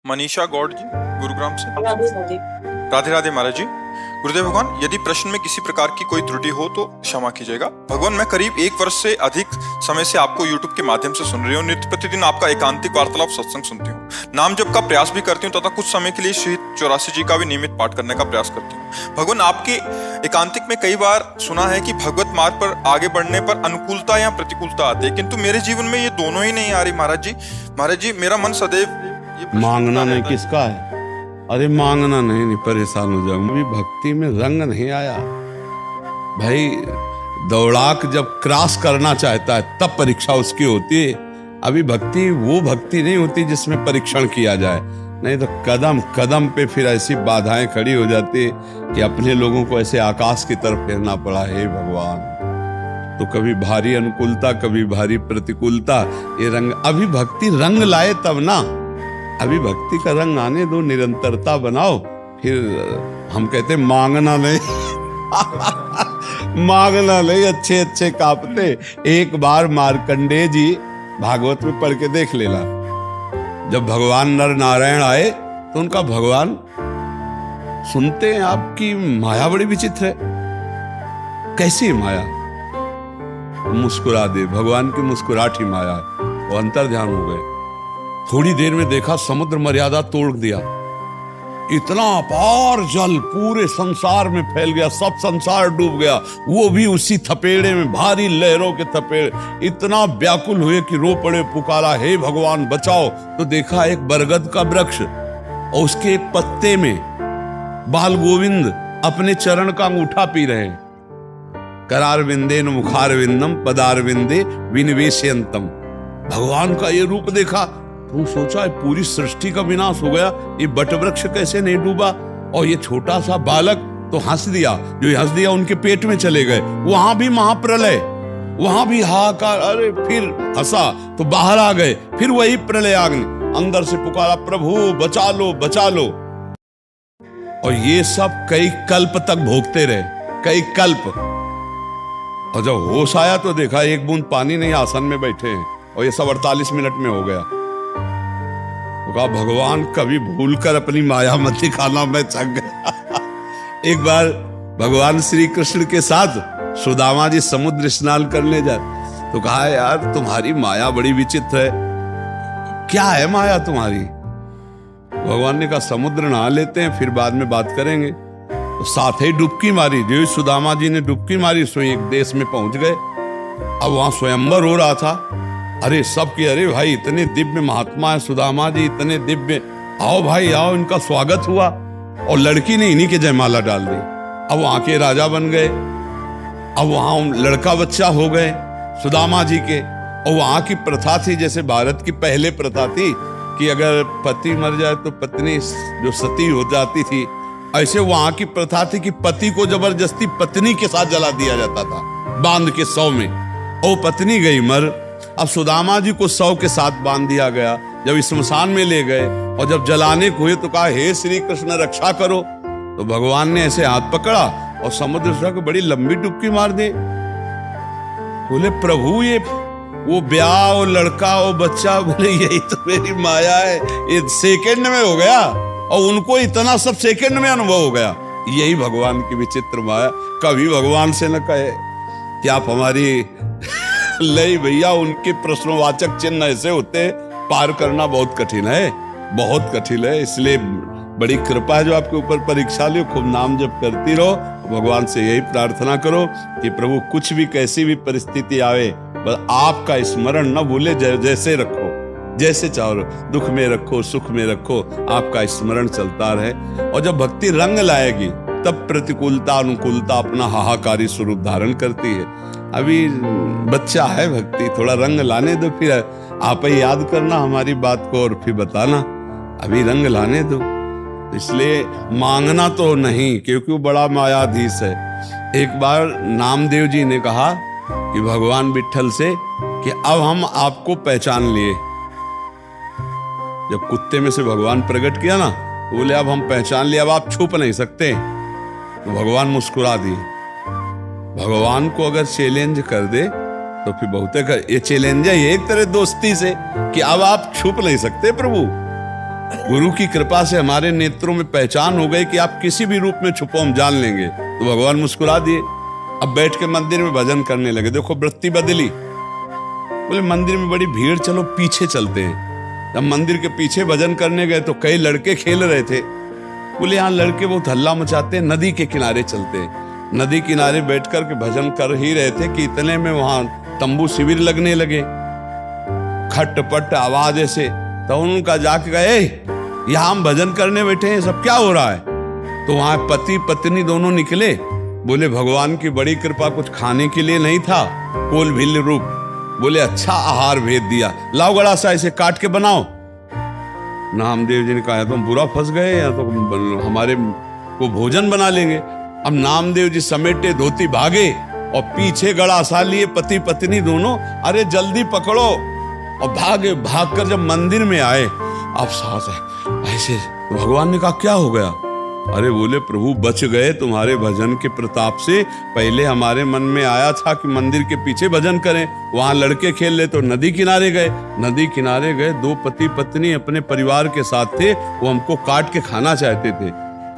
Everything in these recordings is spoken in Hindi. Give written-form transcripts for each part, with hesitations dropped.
मनीषा गौड़ जी, गुरुग्राम से। राधे राधे राधे महाराज जी। गुरुदेव भगवान, यदि प्रश्न में किसी प्रकार की कोई त्रुटि हो तो क्षमा कीजिएगा। भगवान, मैं करीब 1 वर्ष से अधिक समय से आपको YouTube के माध्यम से सुन रही हूँ। नित्य प्रतिदिन आपका एकांतिक वार्तालाप सत्संग सुनती हूँ, नाम जप का प्रयास भी करती हूँ तथा कुछ समय के लिए श्री 84 जी का भी नियमित पाठ करने का प्रयास करती हूँ। भगवान, आपके एकांतिक में कई बार सुना है कि भगवत मार्ग पर आगे बढ़ने पर अनुकूलता या प्रतिकूलता आती है, किंतु मेरे जीवन में ये दोनों ही नहीं आ रही महाराज जी। महाराज जी, मेरा मन सदैव मांगना नहीं किसका है? अरे मांगना नहीं परेशान हो जाऊंगा। अभी भक्ति में रंग नहीं आया भाई। दौड़ाक जब क्रॉस करना चाहता है तब परीक्षा उसकी होती है। अभी भक्ति वो भक्ति नहीं होती जिसमें परीक्षण किया जाए, नहीं तो कदम कदम पे फिर ऐसी बाधाएं खड़ी हो जाती है कि अपने लोगों को ऐसे आकाश की तरफ फेरना पड़ा। हे भगवान, तो कभी भारी अनुकूलता कभी भारी प्रतिकूलता, ये रंग। अभी भक्ति रंग लाए तब ना, अभी भक्ति का रंग आने दो, निरंतरता बनाओ, फिर हम कहते मांगना नहीं मांगना नहीं। अच्छे अच्छे कापते। एक बार मार्कंडेय जी भागवत में पढ़ के देख लेना, जब भगवान नर नारायण आए तो उनका भगवान सुनते हैं आपकी माया बड़ी विचित्र है। कैसी माया? मुस्कुरा दे, भगवान की मुस्कुराहट ही माया है। वो अंतर ध्यान हो गए। थोड़ी देर में देखा समुद्र मर्यादा तोड़ दिया, इतना अपार जल पूरे संसार में फैल गया, सब संसार डूब गया। वो भी उसी थपेड़े में, भारी लहरों के थपेड़े। इतना व्याकुल हुए कि रो पड़े, पुकारा, हे भगवान बचाओ। तो देखा एक बरगद का वृक्ष और उसके एक पत्ते में बाल गोविंद अपने चरण का अंगूठा पी रहे हैं। करार विंदे न मुखार विंदम पदार विंदे विनिवेशयंतम। भगवान का ये रूप देखा तो सोचा पूरी सृष्टि का विनाश हो गया, ये बटवृक्ष कैसे नहीं डूबा? और ये छोटा सा बालक तो हंस दिया, जो हंस दिया उनके पेट में चले गए। वहां भी महाप्रलय, वहां भी हाहाकार। अरे फिर हंसा तो बाहर आ गए, फिर वही प्रलय आग्नि। अंदर से पुकारा, प्रभु बचा लो बचा लो। और ये सब कई कल्प तक भोगते रहे, कई कल्प। और जब होश आया तो देखा एक बूंद पानी नहीं, आसन में बैठे हैं। और ये सब 48 मिनट में हो गया। कहा, भगवान कभी भूलकर अपनी माया मत दिखाना, मैं थक गया। एक बार भगवान श्री कृष्ण के साथ सुदामा जी समुद्र स्नान करने जाए तो कहा, यार तुम्हारी माया बड़ी विचित्र है। क्या है माया तुम्हारी? भगवान ने कहा, समुद्र नहा लेते हैं फिर बाद में बात करेंगे। तो साथ ही डुबकी मारी। जो सुदामा जी ने डुबकी मारी सो एक देश में पहुंच गए। अब वहां स्वयंवर हो रहा था। अरे सब की, अरे भाई इतने दिव्य महात्मा है सुदामा जी, इतने दिव्य, आओ भाई आओ। इनका स्वागत हुआ और लड़की ने इन्हीं के जयमाला डाल दी। अब वहां के राजा बन गए। अब वहां लड़का बच्चा हो गए सुदामा जी के। और वहां की प्रथा थी, जैसे भारत की पहले प्रथा थी कि अगर पति मर जाए तो पत्नी जो सती हो जाती थी, ऐसे वहां की प्रथा थी कि पति को जबरदस्ती पत्नी के साथ जला दिया जाता था, बांध के 100 में। और पत्नी गई मर। अब सुदामा जी को 100 के साथ बांध दिया गया। जब इस शमशान में ले गए और जब जलाने को हुए तो कहा, हे श्री कृष्ण रक्षा करो। तो भगवान ने ऐसे हाथ पकड़ा और समुद्र से बड़ी लंबी डुबकी मार दी। बोले, प्रभु ये वो ब्याह और लड़का और बच्चा, बोले यही तो मेरी माया है, ये सेकंड में हो गया। और उनको इतना सब सेकंड में अनुभव हो गया। यही भगवान की विचित्र माया। कभी भगवान से न कहे कि आप हमारी नहीं भैया, उनके प्रश्नवाचक चिन्ह ऐसे होते, पार करना बहुत कठिन है, बहुत कठिन है। इसलिए बड़ी कृपा है जो आपके ऊपर परीक्षा लियो। खूब नाम जप करती रहो। भगवान से यही प्रार्थना करो कि प्रभु कुछ भी कैसी भी परिस्थिति आवे, बस आपका स्मरण न भूले। जैसे रखो, जैसे चाहो, दुख में रखो सुख में रखो, आपका स्मरण चलता रहे। और जब भक्ति रंग लाएगी तब प्रतिकूलता अनुकूलता अपना हाहाकारी स्वरूप धारण करती है। अभी बच्चा है भक्ति, थोड़ा रंग लाने दो, फिर आप ही याद करना हमारी बात को और फिर बताना। अभी रंग लाने दो। इसलिए मांगना तो नहीं, क्योंकि वो बड़ा मायाधीश है। एक बार नामदेव जी ने कहा कि भगवान विट्ठल से कि अब हम आपको पहचान लिए। जब कुत्ते में से भगवान प्रकट किया ना, तो बोले अब हम पहचान लिया, अब आप छुप नहीं सकते। तो भगवान मुस्कुरा दिए। भगवान को अगर चैलेंज कर दे तो फिर बहुते कर, ये चैलेंज है एक तरह दोस्ती से कि अब आप छुप नहीं सकते प्रभु, गुरु की कृपा से हमारे नेत्रों में पहचान हो गई कि आप किसी भी रूप में छुपो हम जान लेंगे। तो भगवान मुस्कुरा दिए। अब बैठ के मंदिर में भजन करने लगे। देखो वृत्ति बदली। बोले मंदिर में बड़ी भीड़, चलो पीछे चलते हैं। जब मंदिर के पीछे भजन करने गए तो कई लड़के खेल रहे थे। बोले यहाँ लड़के बहुत हल्ला मचाते हैं, नदी के किनारे चलते हैं। नदी किनारे बैठ कर के भजन कर ही रहे थे कि इतने में वहां तंबू शिविर लगने लगे। खटपट आवाज ऐसे, तो उनका जाके गए यहाँ हम भजन करने बैठे हैं, सब क्या हो रहा है? तो वहां पति पत्नी दोनों निकले। बोले भगवान की बड़ी कृपा, कुछ खाने के लिए नहीं था, कोल भिल रूप। बोले अच्छा आहार भेज दिया, लाओ गड़ा सा इसे काट के बनाओ। नामदेव जी ने कहा तुम बुरा फंस गए, या तो हमारे को भोजन बना लेंगे। अब नामदेव जी समेटे धोती भागे और पीछे गड़ा सा लिए पति पत्नी दोनों, अरे जल्दी पकड़ो। और भागे, भागकर जब मंदिर में आए, आप साथ है ऐसे। भगवान ने कहा क्या हो गया? अरे बोले प्रभु बच गए तुम्हारे भजन के प्रताप से। पहले हमारे मन में आया था कि मंदिर के पीछे भजन करें, वहां लड़के खेल ले, तो नदी किनारे गए। नदी किनारे गए, दो पति पत्नी अपने परिवार के साथ थे, वो हमको काट के खाना चाहते थे।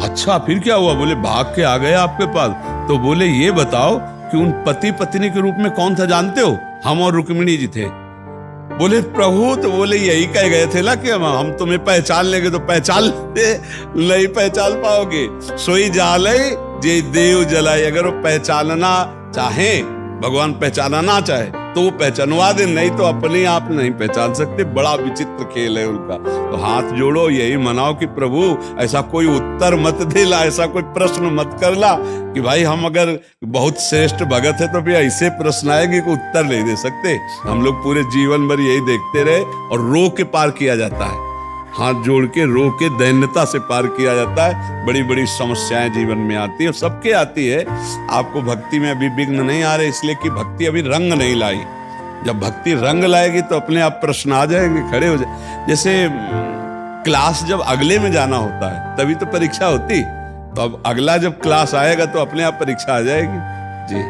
अच्छा फिर क्या हुआ? बोले भाग के आ गए आपके पास। तो बोले ये बताओ कि उन पति पत्नी के रूप में कौन था जानते हो? हम और रुक्मिणी जी थे। बोले प्रभु, तो बोले यही कह गए थे ना कि हम तुम्हें पहचान लेंगे। तो पहचान नहीं पहचान पाओगे। सोई जाले जे देव जलाए। अगर वो पहचानना चाहे, भगवान पहचानना चाहे तो वो पहचानवा दे, नहीं तो अपने आप नहीं पहचान सकते। बड़ा विचित्र खेल है उनका। तो हाथ जोड़ो, यही मनाओ कि प्रभु ऐसा कोई उत्तर मत देला, ऐसा कोई प्रश्न मत करला कि भाई हम अगर बहुत श्रेष्ठ भगत है तो भी ऐसे प्रश्न आएंगे कि उत्तर नहीं दे सकते। हम लोग पूरे जीवन भर यही देखते रहे और रो के पार किया जाता है। हाथ जोड़ के रो के दैन्यता से पार किया जाता है। बड़ी बड़ी समस्याएं जीवन में आती है, सबके आती है। आपको भक्ति में अभी विघ्न नहीं आ रहे, इसलिए कि भक्ति अभी रंग नहीं लाई। जब भक्ति रंग लाएगी तो अपने आप प्रश्न आ जाएंगे, खड़े हो जाए। जैसे क्लास जब अगले में जाना होता है तभी तो परीक्षा होती, तो अब अगला जब क्लास आएगा तो अपने आप परीक्षा आ जाएगी। जी।